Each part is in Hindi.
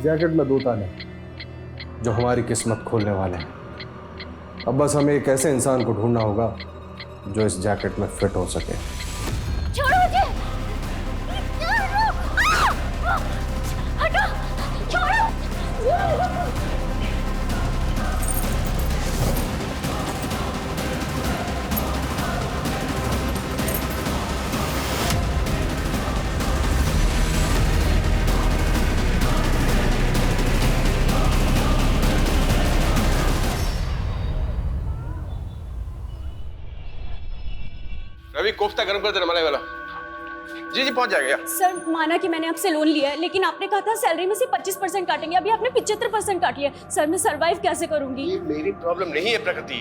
जैकेट में 2 ताले जो हमारी किस्मत खोलने वाले हैं। अब बस हमें एक ऐसे इंसान को ढूंढना होगा जो इस जैकेट में फिट हो सके। छोड़ो मुझे! हटो! छोड़ो! रवि, कोफ्ता गर्म कर देना मलाई वाला। जी जी पहुंच जाएगा। सर, माना कि मैंने आपसे लोन लिया है, लेकिन आपने कहा था सैलरी में से 25% काटेंगे। अभी आपने 75% काट लिया। सर, मैं सरवाइव कैसे करूंगी? ये मेरी प्रॉब्लम नहीं है प्रकृति,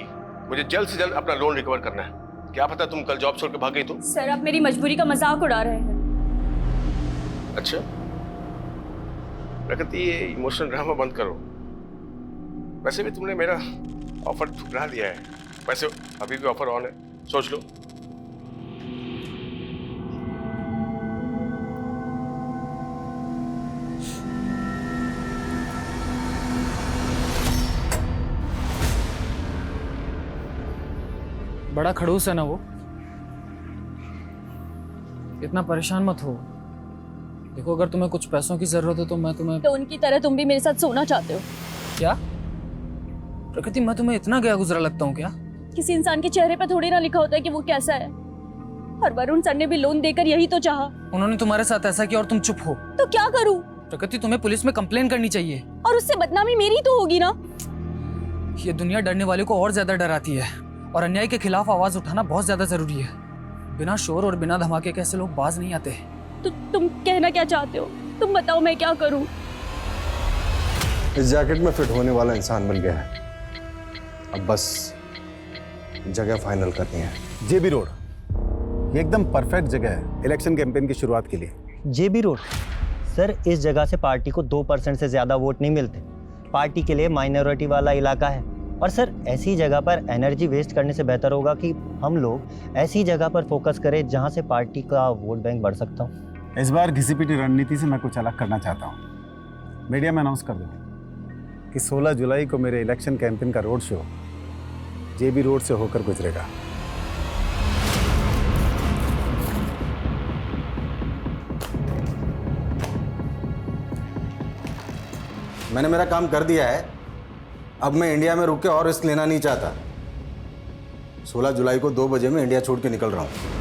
मुझे जल्द से जल्द अपना लोन रिकवर करना है। क्या पता तुम कल जॉब छोड़ के भाग गई तो? सर, आप मेरी मजबूरी का मजाक उड़ा रहे हैं। अच्छा प्रकृति, ये इमोशनल ड्रामा बंद करो। वैसे भी तुमने मेरा ऑफर ठुकरा दिया है। वैसे अभी भी ऑफर ऑन है, सोच लो। बड़ा खड़ूस है ना वो। इतना परेशान मत हो। देखो, अगर तुम्हें कुछ पैसों की जरूरत हो तो मैं तुम्हें। तो उनकी तरह तुम भी मेरे साथ सोना चाहते हो? क्या प्रकृति, मैं तुम्हें इतना गया गुजरा लगता हूँ क्या? किसी इंसान के चेहरे पर थोड़ी ना लिखा होता है कि वो कैसा है। और वरुण सर ने भी लोन देकर यही तो चाहा। उन्होंने तुम्हारे साथ ऐसा किया और तुम चुप हो। तो क्या करूं? प्रकृति, तुम्हें पुलिस में कंप्लेन करनी चाहिए। और उससे बदनामी मेरी तो होगी ना। ये दुनिया डरने वाले को और ज्यादा डराती है, और अन्याय के खिलाफ आवाज उठाना बहुत ज्यादा जरूरी है। बिना शोर और बिना धमाके के ऐसे लोग बाज नहीं आते। तो तुम कहना क्या चाहते हो? तुम बताओ, मैं क्या करूं? इस जैकेट में फिट होने वाला इंसान मिल गया है। अब बस जगह फाइनल करनी है। जेबी रोड, ये एकदम परफेक्ट जगह है इलेक्शन कैंपेन की शुरुआत के लिए। जेबी रोड सर, इस जगह से पार्टी को 2% से ज्यादा वोट नहीं मिलते। पार्टी के लिए माइनॉरिटी वाला इलाका है। और सर, ऐसी जगह पर एनर्जी वेस्ट करने से बेहतर होगा कि हम लोग ऐसी जगह पर फोकस करें जहां से पार्टी का वोट बैंक बढ़ सकता हो। इस बार घिसी-पिटी रणनीति से मैं कुछ अलग करना चाहता हूँ। मीडिया में अनाउंस कर दूँ कि 16 जुलाई को मेरे इलेक्शन कैंपेन का रोड शो जेबी रोड से होकर गुजरेगा। मैंने मेरा काम कर दिया है। अब मैं इंडिया में रुक के और रिस्क लेना नहीं चाहता। 16 जुलाई को 2 बजे मैं इंडिया छोड़ के निकल रहा हूँ।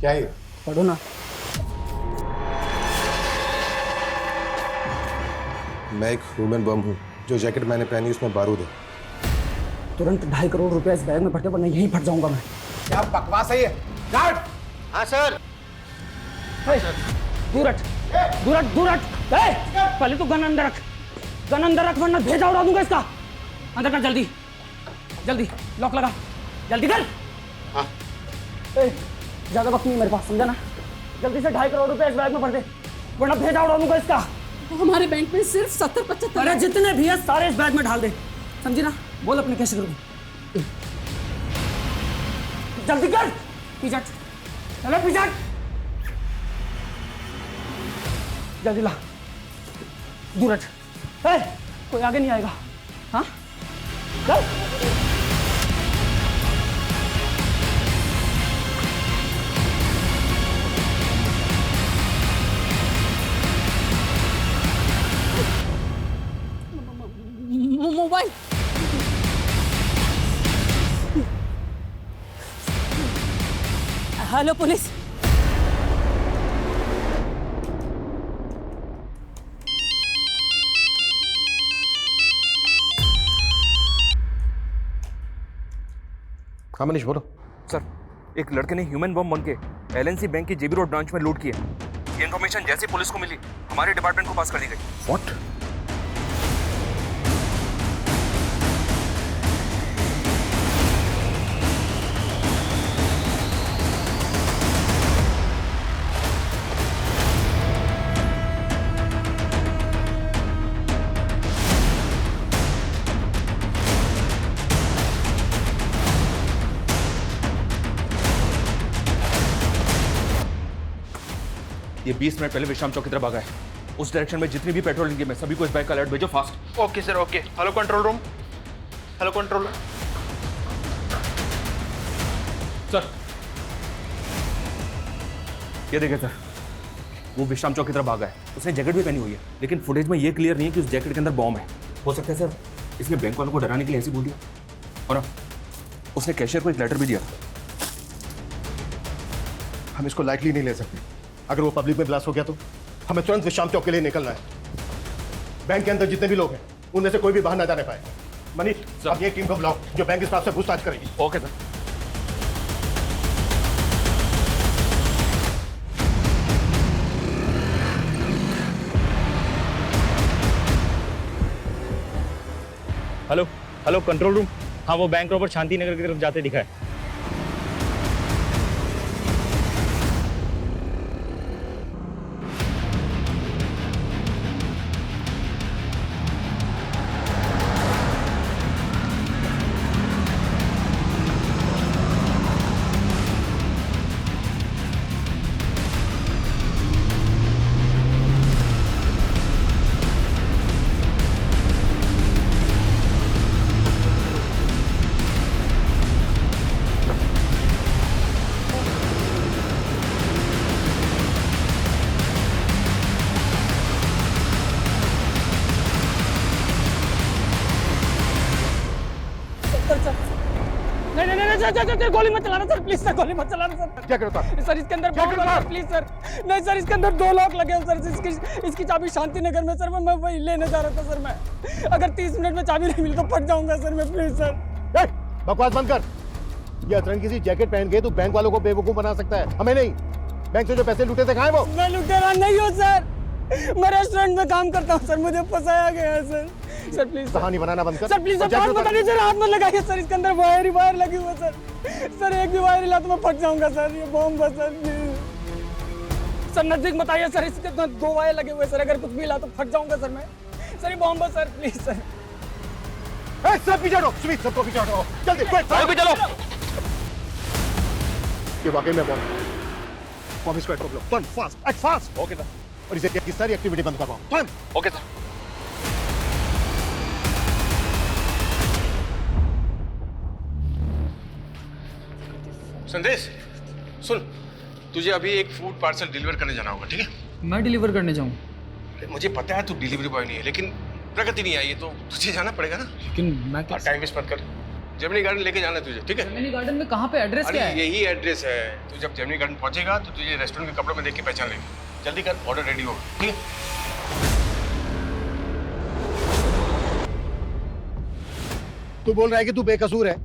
क्या है? पढ़ो ना। मैं एक ह्यूमन बम हूँ। जो जैकेट मैंने पहनी उसमें बारूद है। तुरंत 2.5 करोड़ रुपए इस बैग में भरते, वरना यहीं फट जाऊंगा मैं। क्या बकवास है ये? गार्ड! हाँ सर। दूर हट, दूर हट, दूर हट। पहले तो गन अंदर रख, गन अंदर रख, वरना भेजा उड़ा दूंगा इसका। अंदर कर, जल्दी जल्दी, लॉक लगा, जल्दी कर। हाँ। ज्यादा वक्त नहीं मेरे पास, समझा ना? जल्दी से 2.5 करोड़ रुपए इस बैग में भर दे, वरना भेजा उड़ा दूंगा इसका। हमारे बैंक में सिर्फ 70-75। अरे जितने भी है सारे इस बैग में ढाल दे, समझी ना? बोल अपने कैसे करूँ। जल्दी कर, पीछे चलो, पीछे जल्दी ला, दूर हट। कोई आगे नहीं आएगा। हाँ चल। Mobile hello police. हाँ मनीष बोलो। सर, एक लड़के ने ह्यूमन बम बन के एलएनसी बैंक की जेबी रोड ब्रांच में लूट किया। ये इन्फॉर्मेशन जैसे पुलिस को मिली हमारे डिपार्टमेंट को पास कर दी गई। व्हाट? ये 20 मिनट पहले विश्राम चौक की तरफ भागा है। उस डायरेक्शन में जितनी भी पेट्रोल लिंक है सभी को इस बाइक का अलर्ट भेजो fast. Okay sir, okay. Hello control room. Hello control room. Sir ये देखिए सर, वो विश्राम चौक की तरफ भागा है। उसने जैकेट भी पहनी हुई है, लेकिन फुटेज में ये क्लियर नहीं है कि उस जैकेट के अंदर बॉम्ब है। हो सकता है सर इसने बैंक वालों को डराने के लिए ऐसे बोल दिया। और हाँ, उसने कैशियर को एक लेटर भी दिया। हम इसको लाइटली नहीं ले सकते। अगर वो पब्लिक में ब्लास्ट हो गया तो हमें तुरंत विश्राम चौक के लिए निकलना है। बैंक के अंदर जितने भी लोग हैं उनमें से कोई भी बाहर ना जाने पाए। मनीष, अब ये टीम को बुलाओ जो बैंक स्टाफ से पूछताछ करेगी। Okay sir. Hello hello control room. हाँ, वो बैंक रॉबर शांति नगर की तरफ जाते दिखा है। सर गोली मत चलाना सर, प्लीज सर, गोली मत चलाना सर। क्या करता है? सर इसके अंदर बॉम्ब है, प्लीज सर। नहीं सर, इसके अंदर 2 लॉक लगे हैं सर। इसकी चाबी शांति नगर में सर। मैं वही लेने जा रहा था सर। मैं अगर 30 मिनट में चाबी नहीं मिली तो फट जाऊंगा सर मैं, प्लीज सर। बकवास बंद कर। ये अतरंगी सी जैकेट पहन के तू बैंक वालों को बेवकूफ बना सकता है, हमें नहीं। बैंक से जो पैसे लूटे थे कहाँ है वो? मैं लुटेरा नहीं हूँ सर, मैं रेस्टोरेंट में काम करता हूँ सर। मुझे फंसाया गया है सर। सर प्लीज कहानी बनाना बंद कर सर, प्लीज सर, बात बता दीजिए। हाथ मत लगाइए सर, इसके अंदर वायर ही वायर लगी हुई है सर। सर एक भी वायर हिला तो मैं फट जाऊंगा सर। ये बॉम्ब है सर। सर नजदीक मत आइए सर, इसके अंदर 2 वायर लगे हुए सर। अगर कुछ भी हिला तो फट जाऊंगा सर मैं। सर ये बॉम्ब है सर, प्लीज सर। सब पीछे हटो, सुमित सबको पीछे हटो जल्दी। चलो ये वाकई में बॉम्ब स्क्वाड को बुलाओ। Turn fast, act fast. Okay sir. और इसे की सारी एक्टिविटी बंद करवाओ। टर्न। Okay sir. संदेश सुन, तुझे अभी एक फूड पार्सल डिलीवर करने जाना होगा, ठीक है? मैं डिलीवर करने जाऊँ? मुझे पता है तू डिलीवरी बॉय नहीं है, लेकिन प्रगति नहीं आई है तो तुझे जाना पड़ेगा ना। लेकिन मैं टाइम वेस्ट मत कर। जेमिनी गार्डन लेके जाना है तुझे, ठीक है? जेमिनी गार्डन में कहाँ पे? एड्रेस अरे क्या है? यही एड्रेस है। तू जब जेमिनी गार्डन पहुंचेगा तो तुझे रेस्टोरेंट के कपड़ों में देख के पहचान लेंगे। जल्दी कर, ऑर्डर रेडी होगा, ठीक है? तू बोल रहा है कि तू बेकसूर है,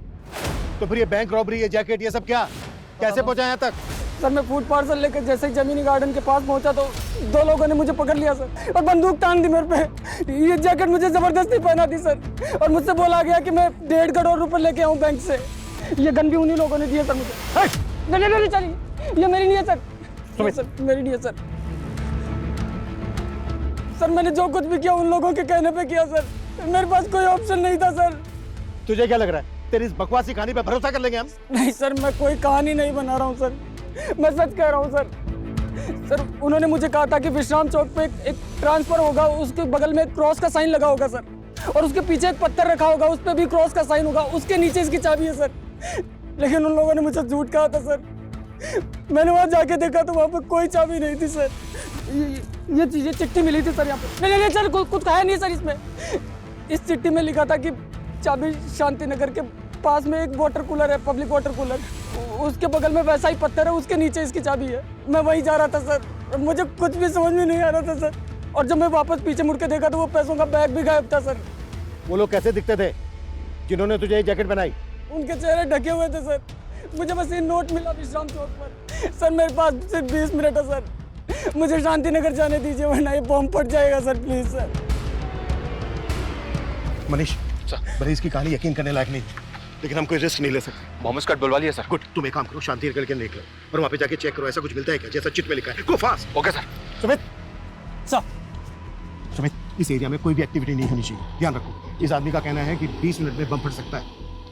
तो फिर ये बैंक रॉबरी, ये जैकेट, ये सब क्या कैसे पहुंचा यहाँ तक? सर मैं फूड पार्सल लेकर जैसे ही जमीनी गार्डन के पास पहुंचा तो 2 लोगों ने मुझे पकड़ लिया सर और बंदूक तान दी मेरे पे। ये जैकेट मुझे जबरदस्ती पहना दी सर और मुझसे बोला गया कि मैं 1.5 करोड़ रुपए लेके आऊं बैंक से। ये गन भी उन्हीं लोगों ने दिए सर मुझे। नहीं चलिए, ये मेरी नहीं है सर। सर मेरी नहीं है सर। सर मैंने जो कुछ भी किया उन लोगों के कहने पे किया सर, मेरे पास कोई ऑप्शन नहीं था सर। तुझे क्या लग रहा है तेरी इस बकवासी कहानी पे भरोसा कर लेंगे हम? नहीं सर, मैं कोई कहानी नहीं बना रहा हूँ सर, मैं सच कह रहा हूँ सर। सर उन्होंने मुझे कहा था कि विश्राम चौक पे एक ट्रांसफर होगा, उसके बगल में एक क्रॉस का साइन लगा होगा सर, और उसके पीछे एक पत्थर रखा होगा, उस पर भी क्रॉस का साइन होगा, उसके नीचे इसकी चाबी है सर। लेकिन उन लोगों ने मुझे झूठ कहा था सर। मैंने वहाँ जाके देखा तो वहाँ पे कोई चाबी नहीं थी सर। ये चिट्ठी मिली थी सर यहाँ पे। नहीं सर, कुछ कहा नहीं सर इसमें। इस चिट्ठी में लिखा था कि चाबी शांति नगर के पास में एक वाटर कूलर है, पब्लिक वाटर कूलर, उसके बगल में वैसा ही पत्थर है, उसके नीचे इसकी चाबी है। मैं वहीं जा रहा था सर, मुझे कुछ भी समझ में नहीं आ रहा था सर। और जब मैं वापस पीछे मुड़ के देखा तो वो पैसों का बैग भी गायब था सर। वो लोग कैसे दिखते थे जिन्होंने तुझे ये जैकेट बनाई? उनके चेहरे ढके हुए थे सर। मुझे बस ये नोट मिला विश्राम चौक पर सर। मेरे पास सिर्फ 20 मिनट है सर, मुझे शांतिनगर जाने दीजिए वरना ये बॉम्ब फट जाएगा sir, please sir. Manish Manish की कहानी यकीन करने लायक नहीं, लेकिन हम कोई रिस्क नहीं ले सकते। मोहम्मद स्कॉट बुलवा लिया सर। गुड, तुम एक काम करो, शांति करके निकलो और वहाँ पे जाके चेक करो ऐसा कुछ मिलता है क्या जैसा चिट में लिखा है। गो fast. Okay sir. Sumit sir Sumit, इस एरिया में कोई भी एक्टिविटी नहीं होनी चाहिए, ध्यान रखो। इस आदमी का कहना है कि 20 मिनट में बम फट सकता है,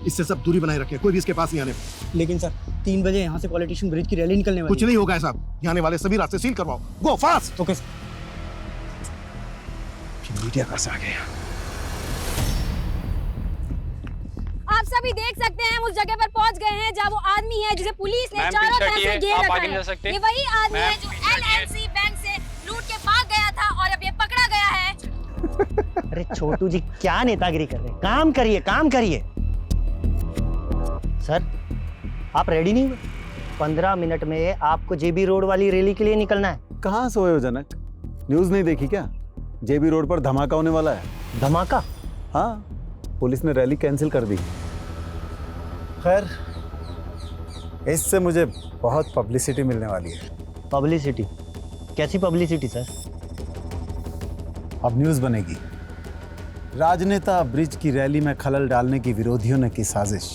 इससे सब दूरी बनाए रखें, कोई भी इसके पास नहीं आने। लेकिन सर 3 बजे यहाँ से पॉलिटिशियन ब्रिज की रैली निकलने वाली कुछ नहीं होगा ऐसा, यहाँ आने वाले सभी रास्ते सील करवाओ। गो फास्ट। Okay sir. मीडिया कहाँ से आ गया? आप सभी देख सकते हैं हम उस जगह पर पहुंच गए हैं जहां वो आदमी है जिसे पुलिस ने चारों तरफ से घेर रखा है। ये वही आदमी है जो LNC बैंक से लूट के भाग गया था और अब ये पकड़ा गया है। अरे छोटू जी क्या नेतागिरी कर रहे हैं, काम करिए काम करिए। सर आप रेडी नहीं हुए? 15 मिनट में आपको JB रोड वाली रैली के लिए निकलना है। कहाँ सोए हो जनक? न्यूज़ नहीं देखी क्या? JB रोड पर धमाका होने वाला है। धमाका? हाँ, पुलिस ने रैली कैंसिल कर दी। खैर इससे मुझे बहुत पब्लिसिटी मिलने वाली है। पब्लिसिटी? कैसी पब्लिसिटी सर? अब न्यूज़ बनेगी, राजनेता ब्रिज की रैली में खलल डालने की विरोधियों ने की साजिश।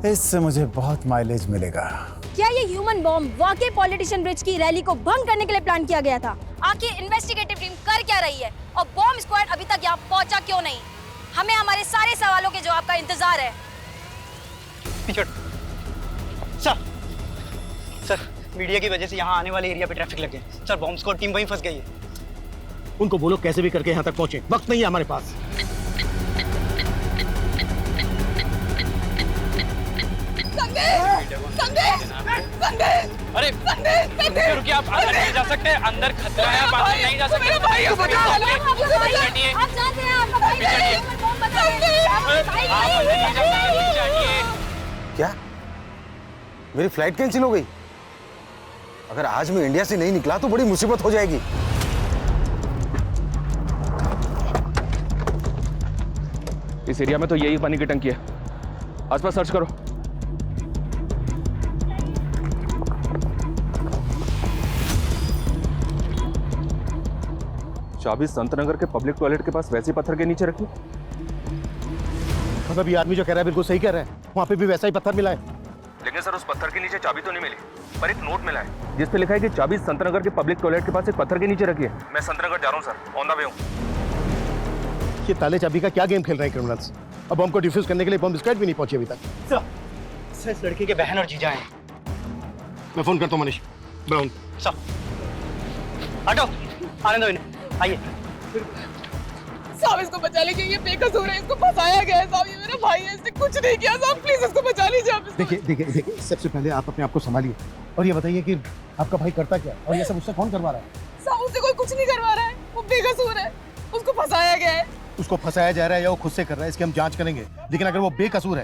इससे मुझे बहुत माइलेज मिलेगा। क्या ये ह्यूमन बॉम्ब वाकई पॉलिटिशियन ब्रिज की रैली को भंग करने के लिए प्लान किया गया था? आखिर इन्वेस्टिगेटिव टीम कर क्या रही है और बॉम्ब स्क्वाड अभी तक यहाँ पहुंचा क्यों नहीं? हमें हमारे सारे सवालों के जवाब का इंतजार है। सर मीडिया की वजह से यहाँ आने वाले एरिया पे ट्रैफिक लगे। सर बॉम्ब स्क्वाड टीम वहीं फंस गई है। उनको बोलो कैसे भी करके यहाँ तक पहुंचे, वक्त नहीं है हमारे पास। अरे रुकिए, आप अंदर नहीं जा सकते, अंदर खतरा है, आप अंदर नहीं जा सकते। आप जानते हैं आपका भाई ह्यूमन बॉम्ब बना है। क्या मेरी फ्लाइट कैंसिल हो गई? अगर आज मैं इंडिया से नहीं निकला तो बड़ी मुसीबत हो जाएगी। इस एरिया में तो यही पानी की टंकी है, आसपास सर्च करो। चाबी संतनगर के पब्लिक टॉयलेट के पास वैसे पत्थर के नीचे रखी। मतलब ये आदमी जो कह रहा है बिल्कुल सही कह रहा है, वहाँ पे भी वैसा ही पत्थर मिला है। लेकिन सर उस पत्थर के नीचे चाबी तो नहीं मिली, पर एक नोट मिला है जिस पे लिखा है कि चाबी संतनगर के पब्लिक टॉयलेट के पास एक पत्थर के नीचे रखी है। मैं संतनगर जा रहा हूँ सर, ऑन द वे हूँ। ये ताले चाबी का क्या गेम खेल रहे हैं क्रिमिनल्स? अब बम को डिफ्यूज करने के लिए बम स्क्वाड भी नहीं पहुंची अभी तक। सर इस लड़के के बहन और जीजा हैं। मैं फोन करता हूँ मनीष। सर हटो, आने दो इन्हें, आइए। साहब इसको बचा लीजिए, ये बेकसूर है, इसको फंसाया गया है साहब, ये मेरा भाई है, इसने कुछ नहीं किया साहब, प्लीज इसको बचा लीजिए आप। देखिए सबसे पहले आप अपने आप को संभालिए और ये बताइए कि आपका भाई करता क्या और ये सब उससे कौन करवा रहा है? साहब उससे कोई कुछ नहीं करवा रहा है, वो बेकसूर है, उसको फंसाया गया है। उसको फंसाया जा रहा है या वो खुद से कर रहा है, इसकी हम जांच करेंगे, लेकिन अगर वो बेकसूर है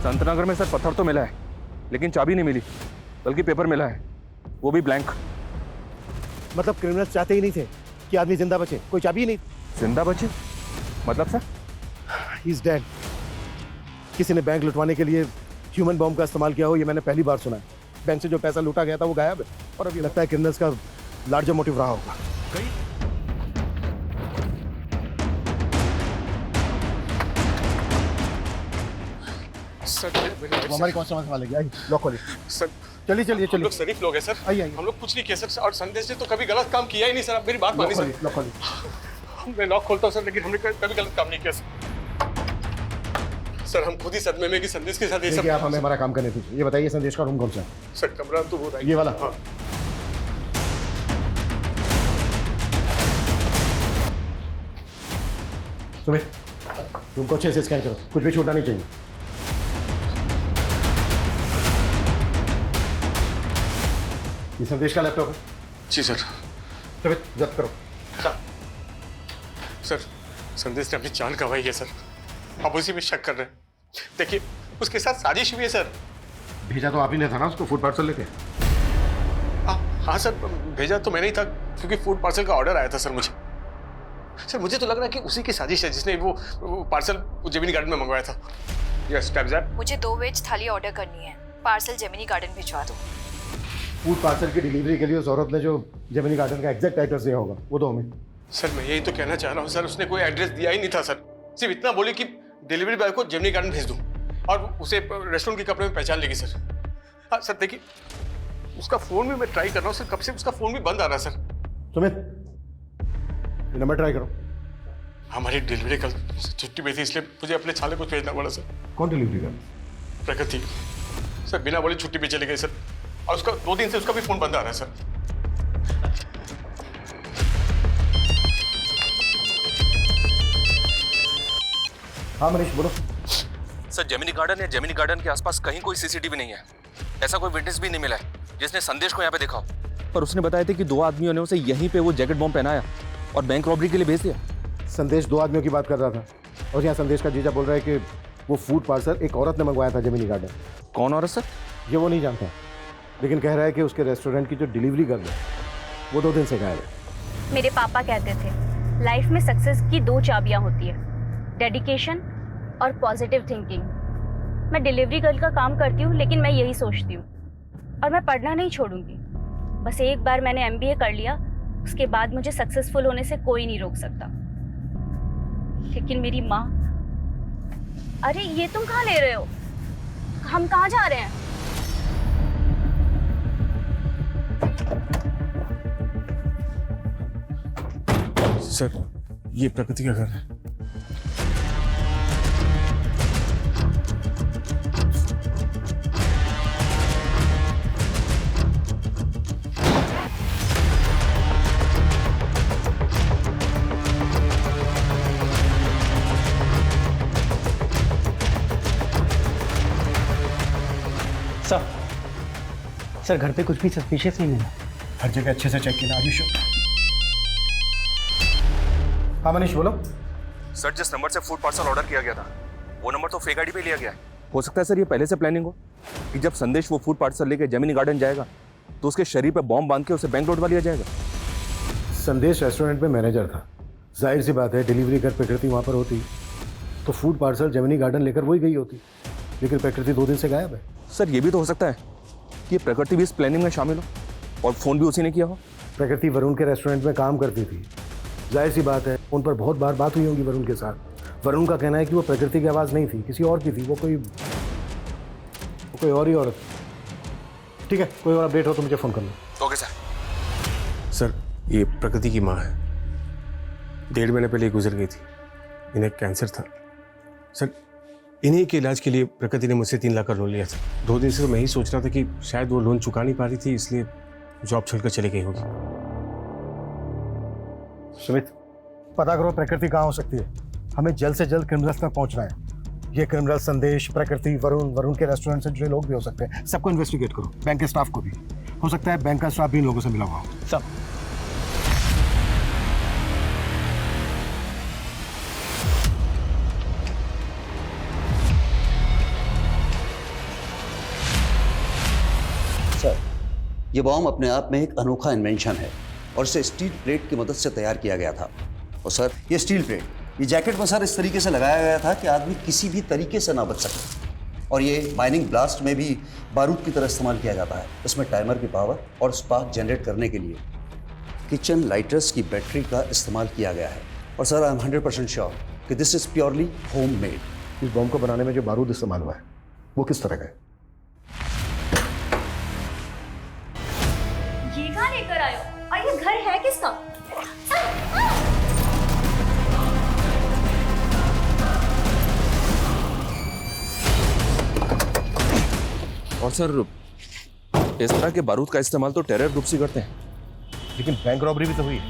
संतनगर में सर पत्थर तो मिला है, लेकिन चाबी नहीं मिली, बल्कि पेपर मिला है, वो भी ब्लैंक। मतलब क्रिमिनल्स चाहते ही नहीं थे कि आदमी जिंदा बचे, कोई चाबी ही नहीं। जिंदा बचे मतलब सर? He is dead. किसी ने बैंक लुटवाने के लिए ह्यूमन बॉम्ब का इस्तेमाल किया हो ये मैंने पहली बार सुना है। बैंक से जो पैसा लूटा गया था वो गायब है और अब ये लगता है क्रिमिनल्स का लार्जर मोटिव रहा होगा। सर वो हमारी कौन समझ वाले आइए लॉक खोलिए। सर चलिए हम लोग शरीफ लोग हैं सर, आइए हम लोग कुछ नहीं किया सर, और संदेश ने तो कभी गलत काम किया ही नहीं सर। आप मेरी बात मानिए सर। लॉक खोलिए। मैं लॉक खोलता हूँ सर, लेकिन हमने कभी गलत काम नहीं किया सर। सर हम खुद ही सदमे में कि संदेश के साथ ये सब। आप हमें हमारा काम करने दीजिए। ये बताइए संदेश का रूम कौन सा है? सर कमरा तो वो रहा ये वाला। हाँ। सुमित रूम को अच्छे से स्कैन करो, कुछ भी छूटना नहीं चाहिए। ये संदेश का लैपटॉप है? जी सर। सुमित जब्त करो। सर संदेश ने अपनी जान गंवाई है सर, आप उसी में शक कर रहे हैं। देखिए उसके साथ साजिश हुई है सर। भेजा तो आप ही ने था ना उसको फुटपाथ से लेके? हाँ सर, भेजा तो मैंने ही था क्योंकि फूड पार्सल का ऑर्डर आया था सर मुझे। सर मुझे तो लग रहा है कि उसी की साजिश है जिसने वो पार्सल जेमिनी गार्डन में मंगवाया था। Yes that. मुझे 2 वेज थाली ऑर्डर करनी है, पार्सल जेमिनी गार्डन भिजवा दो। फूड पार्सल की डिलीवरी के लिए उस औरत ने जो जेमिनी गार्डन का एग्जैक्ट एड्रेस दिया होगा वो दो हमें। सर मैं यही तो कहना चाह रहा हूँ सर, उसने कोई एड्रेस दिया ही नहीं था सर। सिर्फ इतना बोली कि डिलीवरी बॉय को जेमिनी गार्डन भेज दूँ और उसे रेस्टोरेंट के कपड़े में पहचान लेगी सर। हाँ सर देखिए, उसका फोन भी मैं ट्राई कर रहा हूँ सर, कब से उसका फोन भी बंद आ रहा है सर। सुमित, ये नंबर ट्राई करो। हमारी डिलीवरी कल छुट्टी पे थी इसलिए मुझे अपने छाले को भेजना पड़ा सर। कौन डिलीवरी कर? प्रकृति सर बिना बोले छुट्टी पे चले गए सर, और उसका 2 दिन से उसका भी फोन बंद आ रहा है सर। हाँ मनीष बोलो। सर जेमिनी गार्डन या जेमिनी गार्डन के आसपास कहीं कोई सीसीटीवी नहीं है। ऐसा कोई विटनेस भी नहीं मिला है जिसने संदेश को यहाँ पे देखा हो। पर उसने बताया था कि 2 आदमियों ने उसे यहीं पे वो जैकेट बॉम्ब पहनाया और बैंक रॉबरी के लिए भेज दिया। संदेश 2 आदमियों की बात कर रहा था और यहाँ संदेश का जीजा बोल रहा है कि वो फूड पार्सल एक औरत ने मंगवाया था जेमिनी गार्डन। कौन औरत सर? ये वो नहीं जानता, लेकिन कह रहा है कि उसके रेस्टोरेंट की जो डिलीवरी गर्ल है वो 2 दिन से गायब है। मेरे पापा कहते थे लाइफ में सक्सेस की 2 चाबियां होती है, डेडिकेशन और पॉजिटिव थिंकिंग। मैं डिलीवरी गर्ल का काम करती हूँ, लेकिन मैं यही सोचती हूँ और मैं पढ़ना नहीं छोड़ूंगी। बस एक बार मैंने MBA कर लिया, उसके बाद मुझे सक्सेसफुल होने से कोई नहीं रोक सकता। लेकिन मेरी माँ, अरे ये तुम कहाँ ले रहे हो? हम कहाँ जा रहे हैं? सर ये प्रकृति का घर है। सर घर पे कुछ भी सस्पिशियस नहीं मिला। हर जगह अच्छे से चेक किया। आयुष, हाँ मनीष बोलो। सर जिस नंबर से फूड पार्सल ऑर्डर किया गया था वो नंबर तो फेक आईडी पे लिया गया है। हो सकता है सर ये पहले से प्लानिंग हो कि जब संदेश वो फूड पार्सल लेके जेमिनी गार्डन जाएगा तो उसके शरीर पे बॉम्ब बांध के उसे बैंक लौटवा लिया जाएगा। संदेश रेस्टोरेंट में मैनेजर था, जाहिर सी बात है डिलीवरी कर प्रकृति वहाँ पर होती तो फूड पार्सल जेमिनी गार्डन लेकर वही गई होती, लेकिन प्रकृति 2 दिन से गायब है। सर ये भी तो हो सकता है कि प्रकृति भी इस प्लानिंग में शामिल हो और फोन भी उसी ने किया हो। प्रकृति वरुण के रेस्टोरेंट में काम करती थी, जाहिर सी बात है उन पर बहुत बार बात हुई होगी वरुण के साथ। वरुण का कहना है कि वो प्रकृति की आवाज़ नहीं थी, किसी और की थी, वो कोई और ही औरत। ठीक है, कोई और अपडेट हो तो मुझे फ़ोन कर लो। Okay sir. सर ये प्रकृति की माँ है, 1.5 महीने पहले गुजर गई थी, इन्हें कैंसर था। सर इन्हीं के इलाज के लिए प्रकृति ने मुझसे 3 लाख का लोन लिया था। 2 दिन से तो मैं ही सोच रहा था कि शायद वो लोन चुका नहीं पा रही थी, इसलिए जॉब छोड़कर चली गई होगी। सुमित, पता करो प्रकृति कहाँ हो सकती है। हमें जल्द से जल्द क्रिमिनल्स तक पहुँचना है। ये क्रिमिनल संदेश, प्रकृति, वरुण के रेस्टोरेंट से जुड़े लोग भी हो सकते हैं। सबको इन्वेस्टिगेट करो, बैंक के स्टाफ को भी। हो सकता है बैंक का स्टाफ भी इन लोगों से मिला हुआ हो। सब सर, ये बॉम्ब अपने आप में एक अनोखा इन्वेंशन है और इसे स्टील प्लेट की मदद से तैयार किया गया था। और सर ये स्टील प्लेट, ये जैकेट में सर इस तरीके से लगाया गया था कि आदमी किसी भी तरीके से ना बच सके। और ये माइनिंग ब्लास्ट में भी बारूद की तरह इस्तेमाल किया जाता है। इसमें टाइमर की पावर और स्पार्क जनरेट करने के लिए किचन लाइटर्स की बैटरी का इस्तेमाल किया गया है। और सर आई एम 100% श्योर कि this is purely home made. इस बॉम्ब को बनाने में जो बारूद इस्तेमाल हुआ है वो किस तरह का है? ये कहाँ लेकर आए हो? और ये घर है किसका? और सर इस तरह के बारूद का इस्तेमाल तो टेरर ग्रुप्स ही करते हैं। लेकिन बैंक रॉबरी भी तो हुई है।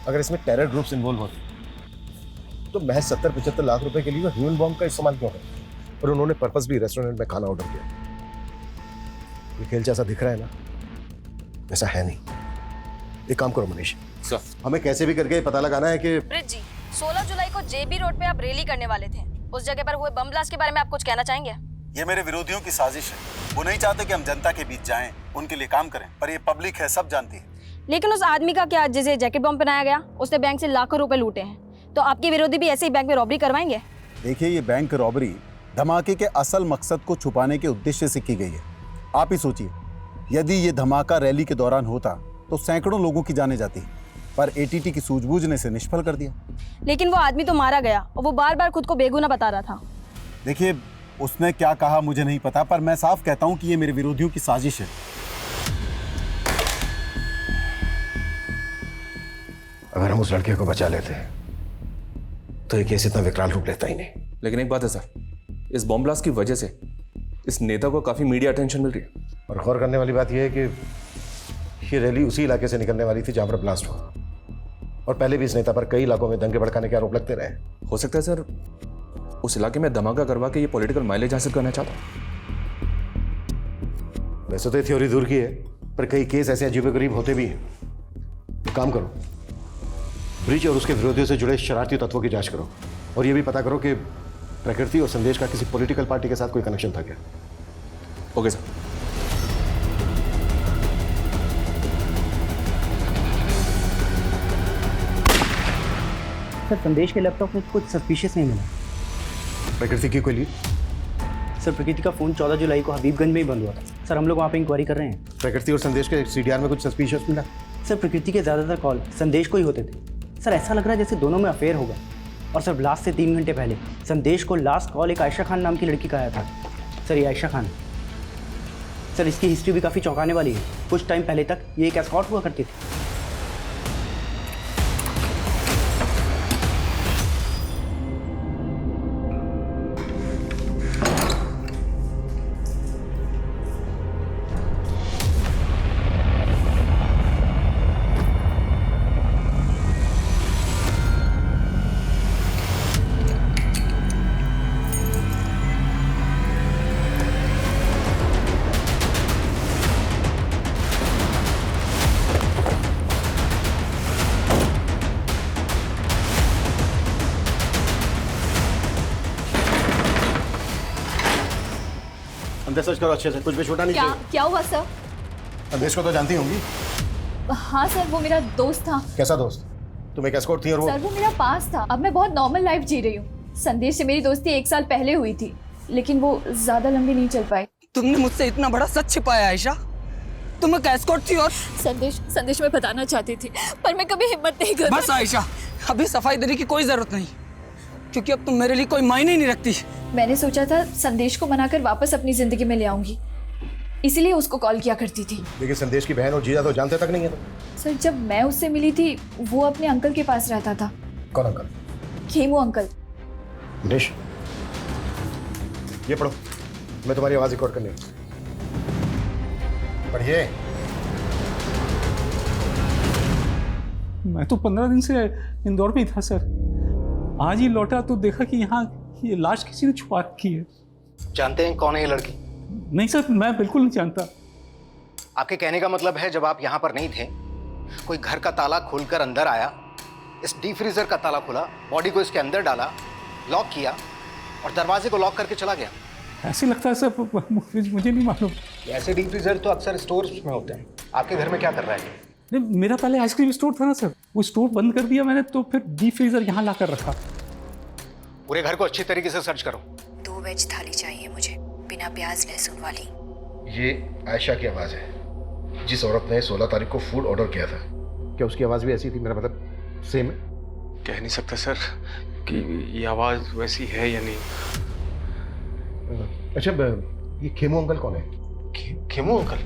अगर इसमें टेरर ग्रुप्स इन्वॉल्व होते तो महज 70-75 लाख रुपए के लिए ह्यूमन बॉम्ब का इस्तेमाल क्यों करते? और उन्होंने पर्पस भी रेस्टोरेंट में खाना ऑर्डर किया। ये खेल जैसा दिख रहा है ना, वैसा है नहीं। एक काम करो मनीष, सर हमें कैसे भी करके पता लगाना है कि ब्रिज जी, 16 जुलाई को JB रोड पे आप रैली करने वाले थे। उस जगह पर हुए बम ब्लास्ट के बारे में आप कुछ कहना चाहेंगे? ये मेरे विरोधियों की साजिश है। वो नहीं चाहते कि हम जनता के बीच जाएं, उनके लिए काम करें, पर ये पब्लिक है, सब जानती है। लेकिन उस आदमी का क्या, जिसे जैकेट बॉम्ब पहनाया गया, उसने बैंक से लाखों रुपए लूटे हैं, तो आपके विरोधी भी ऐसे ही बैंक में रॉबरी करवाएंगे? देखिए, ये बैंक रॉबरी धमाके के असल मकसद को छुपाने के उद्देश्य से की गई है। आप ही सोचिए, यदि ये धमाका रैली के दौरान होता तो सैकड़ों लोगों की जानें जाती, पर एटीटी की सूझबूझ ने इसे निष्फल कर दिया। लेकिन वो आदमी तो मारा गया और वो बार बार खुद को बेगुनाह बता रहा था। देखिए, उसने क्या कहा मुझे नहीं पता, पर मैं साफ कहता हूं कि ये मेरे विरोधियों की साजिश है। अगर हम उस लड़के को बचा लेते तो ये केस इतना विकराल रूप लेता ही नहीं। लेकिन एक बात है सर, इस बॉम्ब ब्लास्ट की वजह से इस नेता को काफी मीडिया अटेंशन मिल रही है। और गौर करने वाली बात यह है कि ये रैली उसी इलाके से निकलने वाली थी जहां पर ब्लास्ट हुआ, और पहले भी इस नेता पर कई इलाकों में दंगे भड़काने के आरोप लगते रहे। हो सकता है सर उस इलाके में धमाका करवा के ये पॉलिटिकल माइलेज हासिल करना चाहता। वैसे तो ये थ्योरी दूर की है, पर कई केस ऐसे अजीबोगरीब होते भी हैं। तो काम करो, ब्रिज और उसके विरोधियों से जुड़े शरारती तत्वों की जांच करो, और ये भी पता करो कि प्रकृति और संदेश का किसी पॉलिटिकल पार्टी के साथ कोई कनेक्शन था क्या। Okay sir. सर, संदेश के लैपटॉप में कुछ सस्पिशियस नहीं मिला। प्रकृति की कोई लीड? सर, प्रकृति का फ़ोन 14 जुलाई को हबीबगंज में ही बंद हुआ था। सर, हम लोग वहाँ पे इंक्वायरी कर रहे हैं। प्रकृति और संदेश के सीडीआर में कुछ सस्पिशियस मिला? सर, प्रकृति के ज़्यादातर कॉल संदेश को ही होते थे। सर, ऐसा लग रहा है जैसे दोनों में अफेयर होगा। और सर, ब्लास्ट से 3 घंटे पहले संदेश को लास्ट कॉल एक आयशा खान नाम की लड़की का आया था। सर, ये आयशा खान, सर इसकी हिस्ट्री भी काफ़ी चौंकाने वाली है। कुछ टाइम पहले तक ये एक एस्कॉर्ट हुआ करती थी। अंदर सर्च करो अच्छे से, कुछ भी छोटा नहीं चाहिए। क्या हुआ सर? संदेश को तो जानती होंगी। हाँ सर, वो मेरा दोस्त था। कैसा दोस्त? तुम एक एस्कॉर्ट थी और सर, वो मेरा पास था। अब मैं बहुत नॉर्मल लाइफ जी रही हूँ। संदेश से मेरी दोस्ती 1 साल पहले हुई थी, लेकिन वो ज्यादा लंबी नहीं चल पाई। तुमने मुझसे इतना बड़ा सच छिपाया आयशा। तुम एक एस्कॉर्ट थी और संदेश मैं बताना चाहती थी, पर मैं कभी हिम्मत नहीं कर। बस आयशा, अभी सफाई देने की कोई जरूरत नहीं, क्योंकि अब तुम मेरे लिए कोई मायने ही नहीं रखती। मैंने सोचा था संदेश को मनाकर वापस अपनी जिंदगी में ले आऊंगी, इसीलिए उसको कॉल किया करती थी। लेकिन संदेश की बहन और जीजा तो जानते तक नहीं है तो। सर, जब मैं उससे मिली थी वो अपने अंकल के पास रहता था। कौन अंकल? खेमू अंकल। दिनेश, ये पढ़ो, मैं तुम्हारी आवाज रिकॉर्ड करनी। पढ़िए। मैं तो 15 दिन से इंदौर में ही था सर। आज ही लौटा तो देखा कि यहाँ ये लाश किसी ने छुपा रखी है। जानते हैं कौन है ये लड़की? नहीं सर, मैं बिल्कुल नहीं जानता। आपके कहने का मतलब है जब आप यहाँ पर नहीं थे, कोई घर का ताला खोलकर अंदर आया, इस डीप फ्रीजर का ताला खोला, बॉडी को इसके अंदर डाला, लॉक किया और दरवाजे को लॉक करके चला गया। ऐसे लगता है सर, मुझे नहीं मालूम। ऐसे डीप फ्रीजर तो अक्सर स्टोर में होते हैं। आपके घर में क्या कर रहा है? नहीं, मेरा पहले आइसक्रीम स्टोर था ना सर, वो स्टोर बंद कर दिया मैंने, तो फिर डीप फ्रीजर यहाँ ला कर रखा। पूरे घर को अच्छी तरीके से सर्च करो। 2 वेज थाली चाहिए मुझे, बिना प्याज लहसुन वाली। ये आयशा की आवाज है, जिस औरत ने 16 तारीख को फूड ऑर्डर किया था। क्या उसकी आवाज भी ऐसी थी? मेरा मतलब सेम है? कह नहीं सकता सर कि ये आवाज़ वैसी है या नहीं। अच्छा, ये खेमू अंकल कौन है? खेमू अंकल?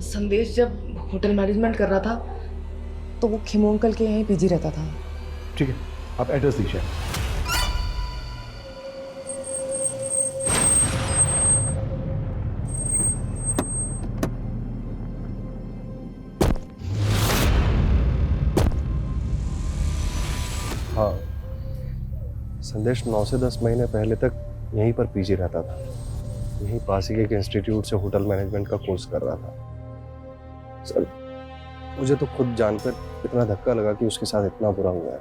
संदेश जब होटल मैनेजमेंट कर रहा था तो वो खेमू अंकल के यहीं पीजी रहता था। ठीक है, आप एड्रेस दीजिए। हाँ, संदेश 9 से 10 महीने पहले तक यहीं पर पीजी रहता था। यहीं पास ही एक इंस्टीट्यूट से होटल मैनेजमेंट का कोर्स कर रहा था। सर, मुझे तो खुद जानकर इतना धक्का लगा कि उसके साथ इतना बुरा हुआ है।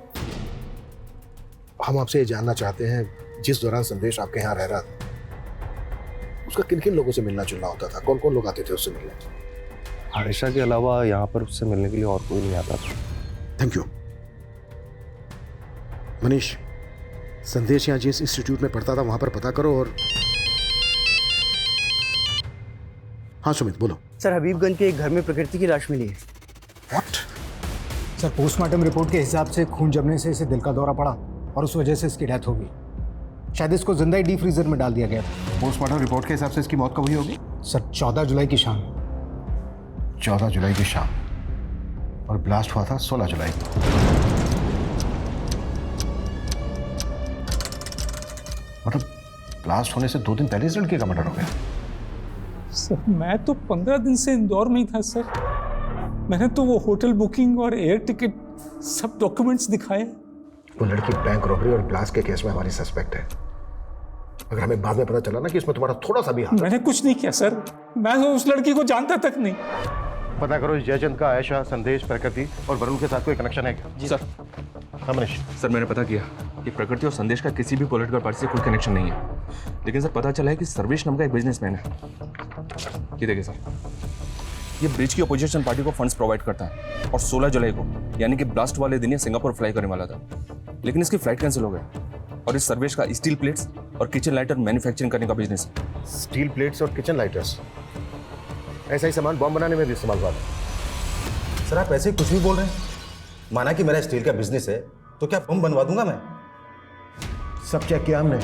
हम आपसे ये जानना चाहते हैं, जिस दौरान संदेश आपके यहाँ रह रहा था, उसका किन किन लोगों से मिलना जुलना होता था? कौन कौन लोग आते थे उससे मिलने? आयशा के अलावा यहाँ पर उससे मिलने के लिए और कोई नहीं आता था। Thank you. मनीष, संदेश यहाँ जिस इंस्टीट्यूट में पढ़ता था वहां पर पता करो। और हाँ सुमित, बोलो। सर हबीबगंज के एक घर में प्रकृति की लाश मिली है। व्हाट? सर पोस्टमार्टम रिपोर्ट के हिसाब से खून जमने से इसे दिल का दौरा पड़ा और उस वजह से इसकी डेथ हो गई। शायद इसको जिंदा ही डीप फ्रीजर में डाल दिया गया था। पोस्टमार्टम रिपोर्ट के हिसाब से इसकी मौत कब हुई होगी? सर 14 जुलाई की शाम। 14 जुलाई की शाम, और ब्लास्ट हुआ था 16 जुलाई को। मतलब ब्लास्ट होने से 2 दिन पहले इस लड़के का मर्डर हो गया। सर मैं तो 15 दिन से इंदौर में ही था सर। मैंने तो वो होटल बुकिंग और एयर टिकट सब डॉक्यूमेंट्स दिखाए। वो लड़की बैंक रॉबरी और ब्लास्ट के केस में हमारी सस्पेक्ट है। अगर हमें बाद में पता चला ना कि इसमें तुम्हारा थोड़ा सा भी हाथ, मैंने कुछ नहीं किया सर। मैं तो उस लड़की को जानता तक नहीं। पता करो इस जयचंद का आयशा, संदेश, प्रकृति और वरुण के साथ कोई कनेक्शन है क्या? जी सर। हाँ मनीष। सर मैंने पता किया कि प्रकृति और संदेश का किसी भी पॉलिटिकल पार्टी से कोई कनेक्शन नहीं है, लेकिन सर पता चला है कि सर्वेश नाम का एक बिजनेसमैन है। ये देखिए सर, ये ब्रिज की अपोजिशन पार्टी को फंड्स प्रोवाइड करता है और 16 जुलाई को यानी कि ब्लास्ट वाले दिन ये सिंगापुर फ्लाई करने वाला था, लेकिन इसकी फ्लाइट कैंसिल हो गई। और इस सर्वेश का स्टील प्लेट्स और किचन लाइटर मैन्युफैक्चरिंग करने का बिजनेस है। स्टील प्लेट्स और किचन लाइटर्स, ऐसा ही सामान बॉम्ब बनाने में भी इस्तेमाल हुआ था। सर आप ऐसे कुछ भी बोल रहे हैं। माना कि मेरा स्टील का बिजनेस है तो क्या बम बनवा दूंगा मैं? सब चेक किया हमने।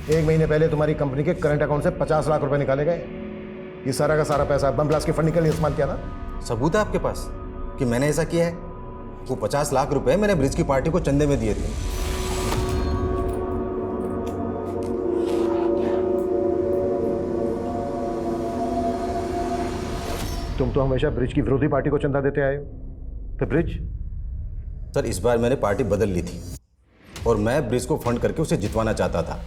1 महीने पहले तुम्हारी कंपनी के करंट अकाउंट से 50 लाख रुपए निकाले गए। ये सारा का सारा पैसा बम ब्लास्ट के फंडिंग के लिए इस्तेमाल किया था। सबूत है आपके पास कि मैंने ऐसा किया है? वो 50 लाख रुपए मैंने ब्रिज की पार्टी को चंदे में दिए थे। तुम तो हमेशा ब्रिज की विरोधी पार्टी को चंदा देते आए हो, तो ब्रिज? सर इस बार मैंने पार्टी बदल ली थी और मैं ब्रिज को फंड करके उसे जितवाना चाहता था,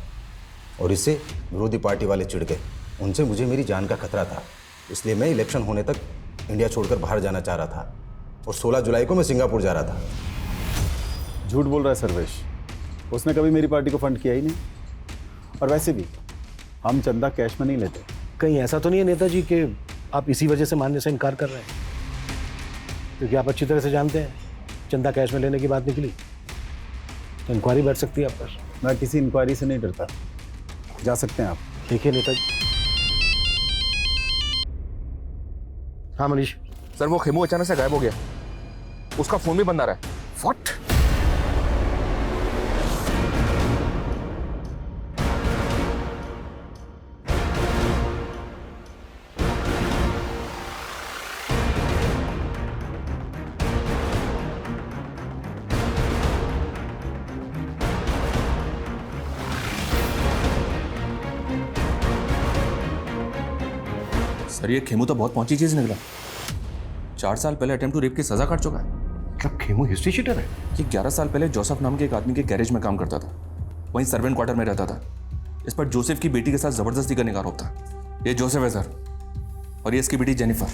और इससे विरोधी पार्टी वाले चिढ़ गए। उनसे मुझे मेरी जान का खतरा था, इसलिए मैं इलेक्शन होने तक इंडिया छोड़कर बाहर जाना चाह रहा था और 16 जुलाई को मैं सिंगापुर जा रहा था। झूठ बोल रहा है सर्वेश, उसने कभी मेरी पार्टी को फंड किया ही नहीं। और वैसे भी हम चंदा कैश में नहीं लेते। कहीं ऐसा तो नहीं है नेताजी कि आप इसी वजह से मानने से इनकार कर रहे हैं? क्योंकि आप अच्छी तरह से जानते हैं चंदा कैश में लेने की बात निकली तो इंक्वायरी बैठ सकती है आप पर। मैं किसी इंक्वायरी से नहीं डरता, जा सकते हैं आप। ठीक है नेताजी। हाँ मनीष। सर वो खेमू अचानक से गायब हो गया, उसका फोन भी बंद आ रहा है। व्हाट? सर ये खेमू तो बहुत पहुंची चीज निकला। 4 साल पहले अटेम्प्ट टू रेप की सजा काट चुका है। मतलब खेमू हिस्ट्री शीटर है? ये 11 साल पहले जोसेफ नाम के एक आदमी के गैरेज में काम करता था, वहीं सर्वेंट क्वार्टर में रहता था। इस पर जोसेफ की बेटी के साथ जबरदस्ती करने का आरोप था। ये जोसेफ है सर, और ये इसकी बेटी जेनिफर।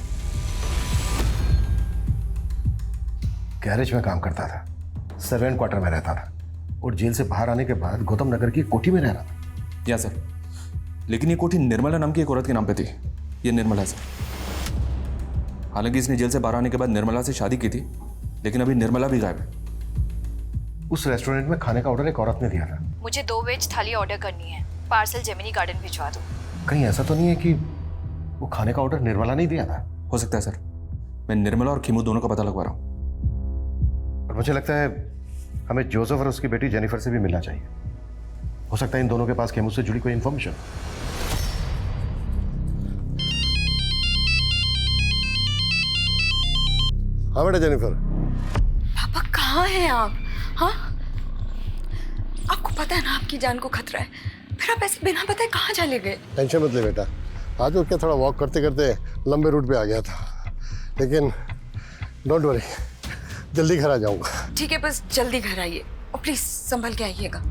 गैरेज में काम करता था, सर्वेंट क्वार्टर में रहता था, और जेल से बाहर आने के बाद गौतम नगर की कोठी में रह रहा था। या सर, लेकिन ये कोठी निर्मला नाम की एक औरत के नाम पे थी। ये निर्मला सर। हालांकि इसने जेल से बाहर आने के बाद निर्मला से शादी की थी, लेकिन अभी निर्मला भी गायब है। उस रेस्टोरेंट में खाने का ऑर्डर एक औरत ने दिया था। मुझे 2 वेज थाली ऑर्डर करनी है, पार्सल जेमिनी गार्डन भिजवा दो। कहीं ऐसा तो नहीं है कि वो खाने का ऑर्डर निर्मला नहीं दिया था? हो सकता है सर, मैं निर्मला और खेमू दोनों का पता लगवा रहा हूँ। और मुझे लगता है हमें जोसेफ और उसकी बेटी जेनिफर से भी मिलना चाहिए। हो सकता है इन दोनों के पास खेमू से जुड़ी कोई इंफॉर्मेशन। हाँ बेटा जेनिफर। पापा कहाँ हैं आप? हाँ, आपको पता है ना आपकी जान को खतरा है, फिर आप ऐसे बिना बताए कहाँ चले गए? टेंशन मत ले बेटा, आज वो क्या थोड़ा वॉक करते करते लंबे रूट पे आ गया था, लेकिन डोंट वरी, जल्दी घर आ जाऊंगा। ठीक है, बस जल्दी घर आइए और प्लीज संभल के आइएगा।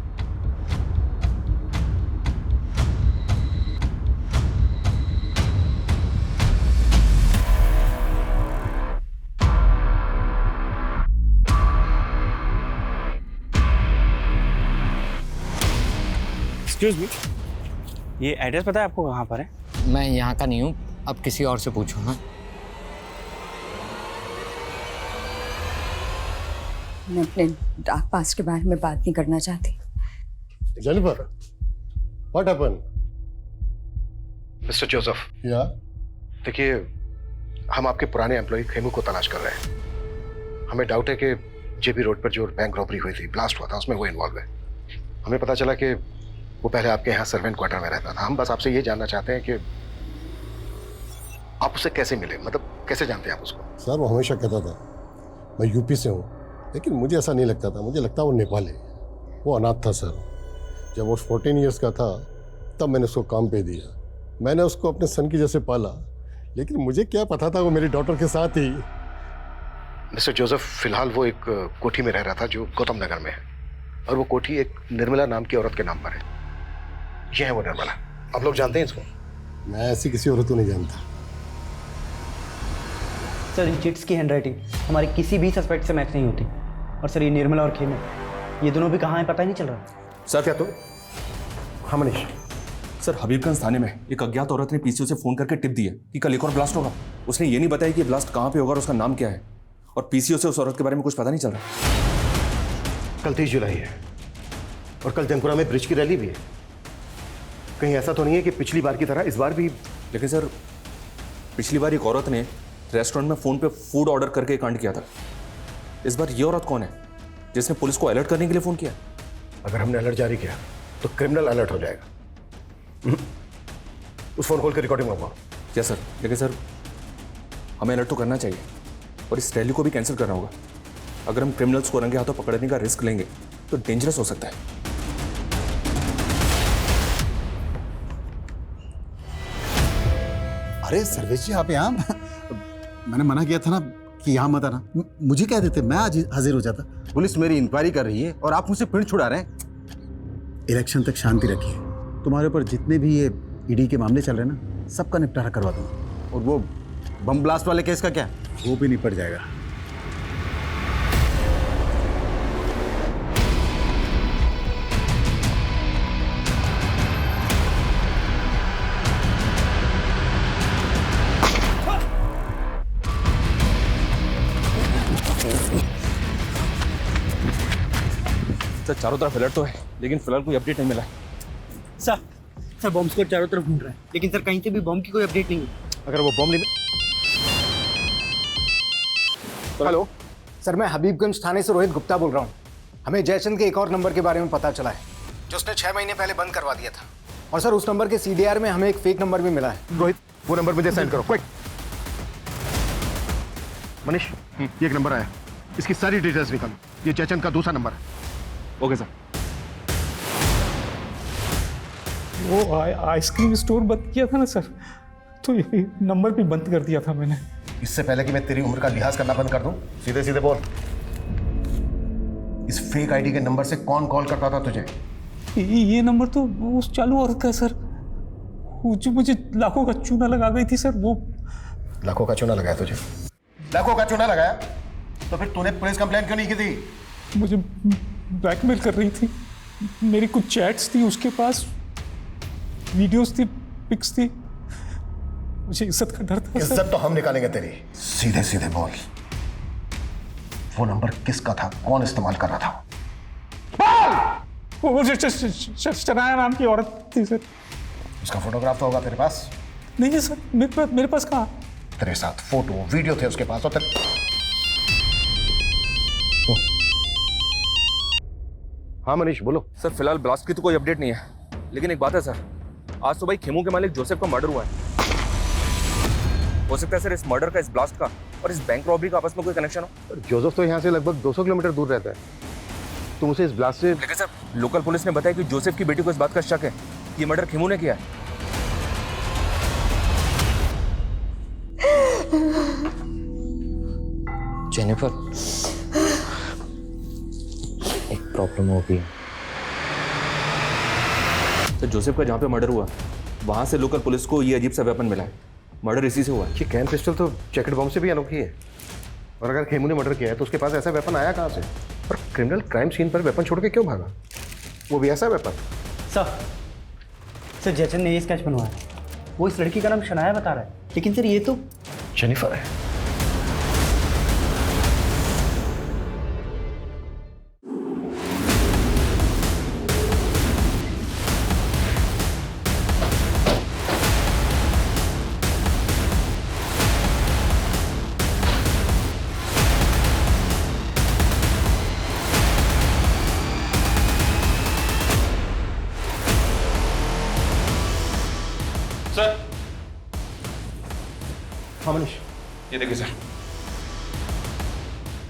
एक्सक्यूज मी, ये एड्रेस पता है आपको कहाँ पर है? मैं यहाँ का नहीं हूँ, अब किसी और से पूछो। हाँ, मैं अपने डार्क पास्ट के बारे में बात नहीं करना चाहती। Jennifer, what happened? Mister Joseph, या देखिए, हम आपके पुराने एम्प्लॉय खेमू को तलाश कर रहे हैं। हमें डाउट है कि जेबी रोड पर जो बैंक रॉबरी हुई थी, ब्लास्ट हुआ था, उसमें वो इन्वॉल्व है। हमें पता चला कि वो पहले आपके यहाँ सर्वेंट क्वार्टर में रहता था। हम बस आपसे ये जानना चाहते हैं कि आप उससे कैसे मिले, मतलब कैसे जानते हैं आप उसको? सर, वो हमेशा कहता था मैं यूपी से हूँ, लेकिन मुझे ऐसा नहीं लगता था। मुझे लगता वो नेपाली। वो अनाथ था सर। जब वो 14 ईयर्स का था तब मैंने उसको काम पे दिया। मैंने उसको अपने सन की जैसे पाला, लेकिन मुझे क्या पता था वो मेरी डॉटर के साथ ही। मिस्टर जोसेफ, फिलहाल वो एक कोठी में रह रहा था जो गौतम नगर में है, और वो कोठी एक निर्मला नाम की औरत के नाम पर है। ये है वो निर्मला। आप लोग जानते हैं इसको? मैं ऐसी किसी औरत को नहीं जानता। सर, इन चिट्स की हैंडराइटिंग हमारे किसी भी सस्पेक्ट से मैच नहीं होती। और सर, ये निर्मला और खेमू, ये दोनों भी कहाँ हैं पता ही नहीं चल रहा। सर क्या तो? हाँ मनीष। सर, हबीबगंज थाने में एक अज्ञात औरत ने पीसीओ से फोन करके टिप दी है कि कल एक और ब्लास्ट होगा। उसने ये नहीं बताया कि ब्लास्ट कहाँ पे होगा और उसका नाम क्या है, और पीसीओ से उस औरत के बारे में कुछ पता नहीं चल रहा। कल 30 जुलाई है और कल जंगपुरा में ब्रिज की रैली भी है। कहीं ऐसा तो नहीं है कि पिछली बार की तरह इस बार भी? लेकिन सर, पिछली बार एक औरत ने रेस्टोरेंट में फोन पे फूड ऑर्डर करके कांड किया था। इस बार ये औरत कौन है जिसने पुलिस को अलर्ट करने के लिए फोन किया? अगर हमने अलर्ट जारी किया तो क्रिमिनल अलर्ट हो जाएगा। उस फोन कॉल की रिकॉर्डिंग मंगवाओ। क्या सर? लेकिन सर, हमें अलर्ट तो करना चाहिए और इस रैली को भी कैंसिल करना होगा। अगर हम क्रिमिनल्स को रंगे हाथों पकड़ने का रिस्क लेंगे तो डेंजरस हो सकता है। अरे सर्वेश जी, आप यहाँ? मैंने मना किया था ना कि यहाँ मत आना। मुझे कह देते, मैं आज हाजिर हो जाता। पुलिस मेरी इंक्वायरी कर रही है और आप मुझसे पिंड छुड़ा रहे हैं। इलेक्शन तक शांति रखिए। तुम्हारे ऊपर जितने भी ये ईडी के मामले चल रहे हैं ना, सबका निपटारा करवा दूंगा। और वो बम ब्लास्ट वाले केस का क्या? वो भी निपट जाएगा। सर, चारों तरफ अलर्ट तो है, लेकिन फिलहाल कोई अपडेट नहीं मिला। सर बॉम्ब स्क्वाड चारों तरफ ढूंढ रहा है, लेकिन सर कहीं से भी बॉम्ब की कोई अपडेट नहीं है। अगर वो बॉम्ब नहीं... हेलो सर, मैं हबीबगंज थाने से रोहित गुप्ता बोल रहा हूँ। हमें जयचंद के एक और नंबर के बारे में पता चला है जो उसने 6 महीने पहले बंद करवा दिया था। और सर, उस नंबर के CDR में हमें एक फेक नंबर भी मिला है। रोहित, वो नंबर मुझे सेंड करो क्विक। मनीष, ये एक नंबर आया, इसकी सारी डिटेल्स निकालो। ये जयचंद का दूसरा नंबर है। Okay sir. वो आइसक्रीम स्टोर बंद किया था ना सर, तो ये नंबर भी बंद कर दिया था मैंने। इससे पहले कि मैं तेरी उम्र का लिहाज करना बंद कर दूं, सीधे सीधे बोल, इस फेक आईडी के नंबर से कौन कॉल करता था तुझे? ये नंबर तो उस चालू औरत का सर, वो जो मुझे लाखों का चूना लगा गई थी सर। वो लाखों का चूना लगाया तुझे? लाखों का चूना लगाया तो फिर तूने पुलिस कंप्लेंट क्यों नहीं की थी? मुझे ब्लैकमेल कर रही थी। मेरी कुछ चैट्स थी उसके पास, वीडियोस थी, पिक्स थी। मुझे इज्जत का डर था। इज्जत तो हम निकालेंगे तेरी। सीधे सीधे बोल, वो नंबर किसका था, कौन इस्तेमाल कर रहा था? वो शनाया नाम की औरत थी सर। उसका फोटोग्राफ तो होगा तेरे पास? नहीं है सर, मेरे पास कहाँ? तेरे साथ फोटो वीडियो थे उसके पास। और हाँ मनीष बोलो। सर, फिलहाल ब्लास्ट की तो कोई अपडेट नहीं है, लेकिन एक बात है सर, आज सुबह खेमू के मालिक जोसेफ का मर्डर हुआ है। हो सकता है सर इस मर्डर का, इस ब्लास्ट का और इस बैंक रॉबरी का आपस में कोई कनेक्शन हो। जोसेफ तो यहाँ से लगभग 200 किलोमीटर दूर रहता है। तुम उसे इस ब्लास्ट से... लेकिन सर, लोकल पुलिस ने बताया कि जोसेफ की बेटी को इस बात का शक है कि ये मर्डर खेमू ने किया है। जेनिफर, एक प्रॉब्लम हो गई। तो जोसेफ का जहाँ पे मर्डर हुआ वहाँ से लोकल पुलिस को ये अजीब सा वेपन मिला है। मर्डर इसी से हुआ है। ये कैन पिस्टल तो जैकेट बॉम्ब से भी अनोखी है। और अगर खेमू ने मर्डर किया है तो उसके पास ऐसा वेपन आया कहाँ से? और क्रिमिनल क्राइम सीन पर वेपन छोड़ के क्यों भागा, वो भी ऐसा वेपन? सर, सर जैचन ने ये स्केच बनवाया, वो इस लड़की का नाम शनाया बता रहा है, लेकिन सर ये तो जेनिफर है। सर, हाँ मनीष, ये देखिए सर,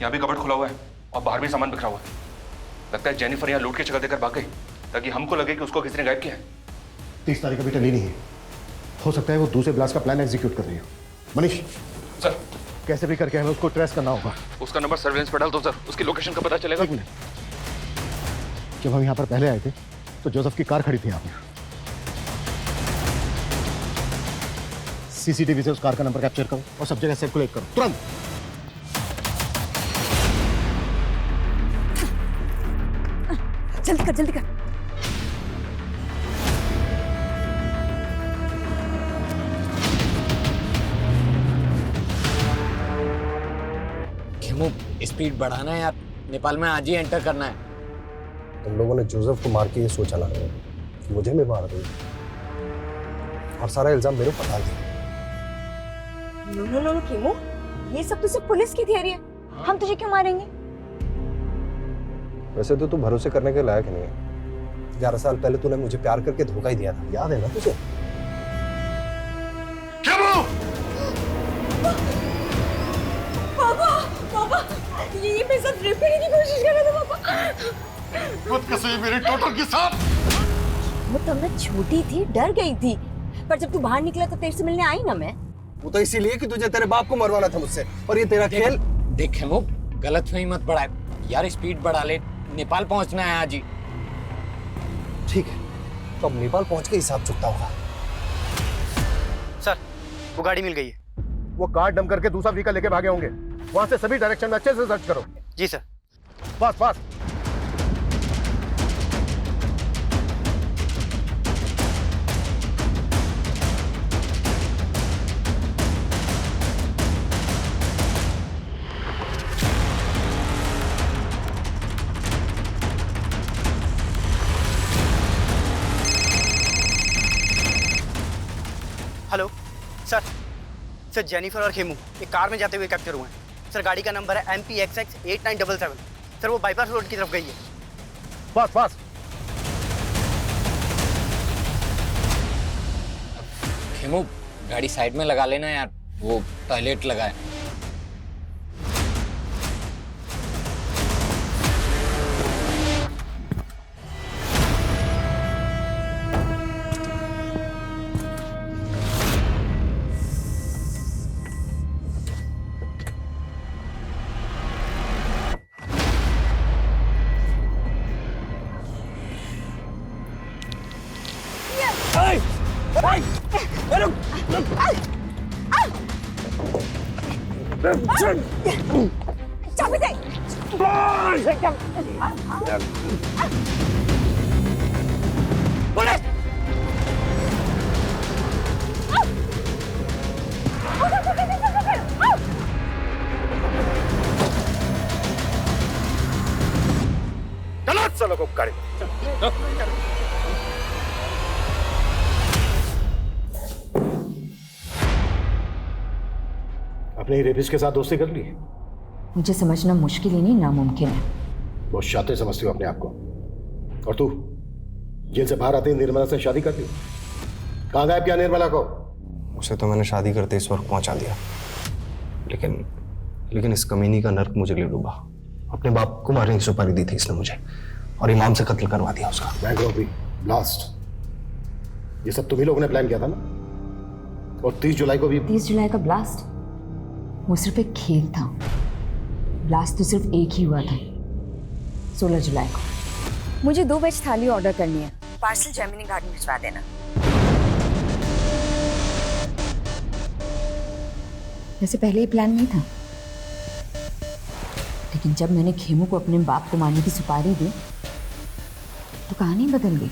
यहाँ भी कबर्ड खुला हुआ है और बाहर भी सामान बिखरा हुआ है। लगता है जेनिफर यहाँ लूट की जगह देकर भाग गई ताकि हमको लगे कि उसको किसी ने गायब किया है। 30 तारीख अभी टली नहीं है, हो सकता है वो दूसरे ब्लास्ट का प्लान एग्जीक्यूट कर रही हो। मनीष सर, कैसे भी करके हमें उसको ट्रेस करना होगा। उसका नंबर सर्वेलेंस पर डाल दो सर, उसकी लोकेशन का पता चलेगा। एक मिनट, जब हम यहाँ पर पहले आए थे तो जोसेफ की कार खड़ी थी यहाँ पर। सीसीटीवी से उस कार का नंबर कैप्चर करो और सब जगह सर्कुलेट करो तुरंत। जल्दी कर जल्दी कर। खेमू, स्पीड बढ़ाना है यार, नेपाल में आज ही एंटर करना है। तुम लोगों ने जोसेफ को मार के ये सोचा ना कि मुझे भी मार दो और सारा इल्जाम मेरे ऊपर डाल दिया। नो कीमो, ये सब तो सिर्फ पुलिस की थियरी है, हम तुझे क्यों मारेंगे? वैसे तो तू भरोसे करने के लायक नहीं है। 11 साल पहले तूने मुझे प्यार करके धोखा ही दिया था, याद है ना तुझे? पापा पापा, ये मेरे साथ रेप करने की कोशिश कर रहा था पापा। खुदकुशी मेरी टोटल के साथ। वो तब मैं छोटी थी, डर गई थी, पर जब तू बाहर निकला तो तेरे से मिलने आई ना मैं। वो तो इसीलिए कि तुझे तेरे बाप को मरवाना था मुझसे, और ये तेरा खेल। देख खेमू, गलतफहमी मत बढ़ाए यार, स्पीड बढ़ा ले, नेपाल पहुंचना है आज ही। ठीक है, तो अब नेपाल पहुंच के हिसाब चुकता होगा। सर, वो गाड़ी मिल गई है। वो कार डम करके दूसरा व्हीकल लेके भागे होंगे। वहां से सभी डायरेक्शन में अच्छे से सर्च करो। जी sir. Fast fast. Hello sir, Jennifer और खेमू एक कार में जाते हुए कैप्चर हुए हैं। सर गाड़ी का नंबर है MPXX 8977। सर वो बाईपास रोड की तरफ गई है। Fast fast. खेमू, गाड़ी साइड में लगा लेना यार, वो टॉयलेट लगा है। चाबी दे। पुलिस! गलत चलो को गाड़ी। अपने रेपिस्ट के साथ दोस्ती कर ली? मुझे समझना मुश्किल ही नहीं, नामुमकिन है। बहुत शातिर समझती हो अपने आप को। और तू जेल से बाहर आते ही निर्मला से शादी कर ली? कहाँ गायब किया निर्मला को? उसे तो मैंने शादी करते इस वक्त पहुंचा दिया, लेकिन इस कमीनी का नर्क मुझे ले डूबा। अपने बाप को मारने की सुपारी दी थी इसने मुझे, और इमाम से कत्ल करवा दिया उसका। बैंक रॉबरी, ब्लास्ट, ये सब तुम्ही लोगों ने प्लान किया था ना? और 30 जुलाई को भी। 30 जुलाई का ब्लास्ट वो सिर्फ एक खेल था। ब्लास्ट तो सिर्फ एक ही हुआ था, 16 जुलाई को। मुझे 2 वेज थाली ऑर्डर करनी है, पार्सल जेमिनी गार्डन भिजवा देना। वैसे पहले ही प्लान नहीं था, लेकिन जब मैंने खेमू को अपने बाप को मारने की सुपारी दी तो कहानी बदल गई।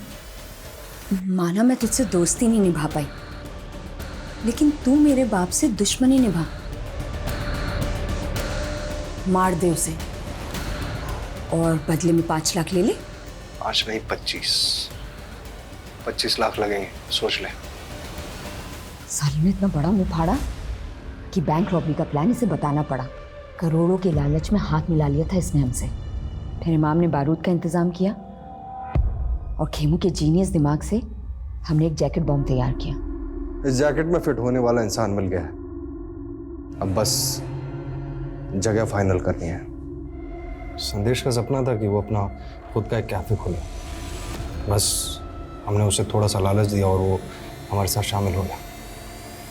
माना मैं तुझसे दोस्ती नहीं निभा पाई, लेकिन तू मेरे बाप से दुश्मनी निभा। मार दे उसे और बदले में 5 लाख ले ले। 5 नहीं 25 लाख लगेंगे, सोच ले। साले ने इतना बड़ा मुंह फाड़ा कि बैंक रॉबरी का प्लान इसे बताना पड़ा। करोड़ों के लालच में हाथ मिला लिया था इसने हमसे। फिर इमाम ने बारूद का इंतजाम किया और खेमू के जीनियस दिमाग से हमने एक जैकेट बॉम्ब तैयार किया। इस जैकेट में फिट होने वाला इंसान मिल गया है। अब बस जगह फाइनल करनी है। संदेश का सपना था कि वो अपना खुद का एक कैफे खोले। बस हमने उसे थोड़ा सा लालच दिया और वो हमारे साथ शामिल हो गया।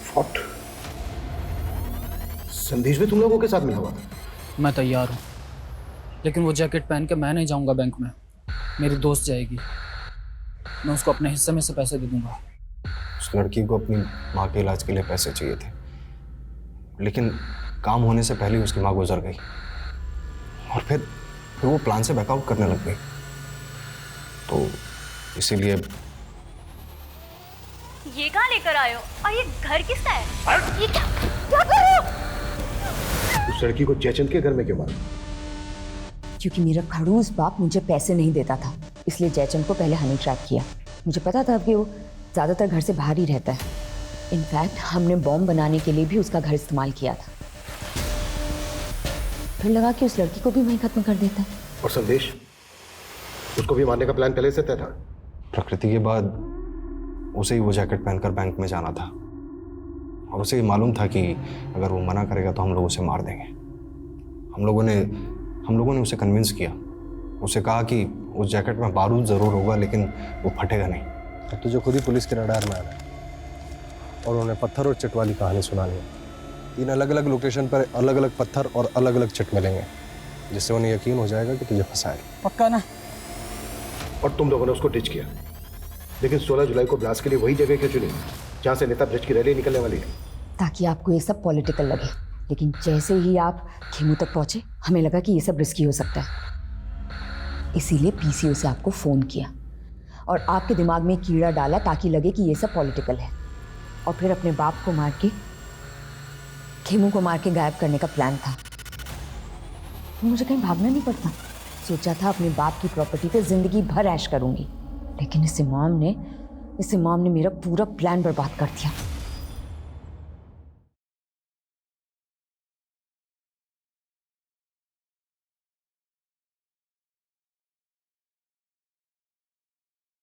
फॉट संदेश भी तुम लोगों के साथ मिला हुआ था? मैं तैयार हूँ, लेकिन वो जैकेट पहन के मैं नहीं जाऊँगा बैंक में। मेरी दोस्त जाएगी, मैं उसको अपने हिस्से में से पैसे दे दूँगा। उस लड़की को अपनी माँ के इलाज के लिए पैसे चाहिए थे, लेकिन काम होने से पहले उसकी माँ गुजर गई और फिर वो प्लान से बैकआउट करने लग गई। तो इसीलिए ये कहाँ लेकर आए हो और ये घर किसका है? ये क्या कर रहे हो? उस लड़की को जयचंद के घर में क्यों मारा? क्योंकि मेरा खड़ूस बाप मुझे पैसे नहीं देता था, इसलिए जयचंद को पहले हनी ट्रैप किया। मुझे पता था कि वो ज़्यादातर घर से बाहर ही रहता है। इनफैक्ट हमने बॉम्ब बनाने के लिए भी उसका घर इस्तेमाल किया था। फिर लगा कि उस लड़की को भी वहीं खत्म कर देता है। और संदेश, उसको भी मारने का प्लान पहले से तय था? प्रकृति के बाद उसे ही वो जैकेट पहनकर बैंक में जाना था और उसे ये मालूम था कि अगर वो मना करेगा तो हम लोग उसे मार देंगे। हम लोगों ने उसे कन्विंस किया। उसे कहा कि उस जैकेट में बारूद ज़रूर होगा लेकिन वो फटेगा नहीं। अब तुझे खुद ही पुलिस के रडार में आना है और उन्होंने पत्थर और चिट वाली कहानी सुनानी है। 3 अलग अलग लोकेशन पर अलग अलग पत्थर और अलग अलग चिट मिलेंगे, जिससे उन्हें यकीन हो जाएगा कि तुझे फंसाएगा। पक्का ना? और तुम लोगों ने उसको डिच किया, लेकिन 16 जुलाई को ब्लास्ट के लिए वही जगह क्यों चुनी जहाँ से नेता ब्रिज की रैली निकलने वाली है? ताकि आपको ये सब पॉलिटिकल लगे, लेकिन जैसे ही आप खेमू तक पहुंचे हमें लगा कि ये सब रिस्की हो सकता है। इसीलिए पीसीओ से आपको फ़ोन किया और आपके दिमाग में कीड़ा डाला ताकि लगे कि ये सब पॉलिटिकल है, और फिर अपने बाप को मार के खेमू को मार के गायब करने का प्लान था। मुझे कहीं भागना नहीं पड़ता। सोचा था अपने बाप की प्रॉपर्टी पे जिंदगी भर ऐश करूंगी, लेकिन इस इमाम ने मेरा पूरा प्लान बर्बाद कर दिया।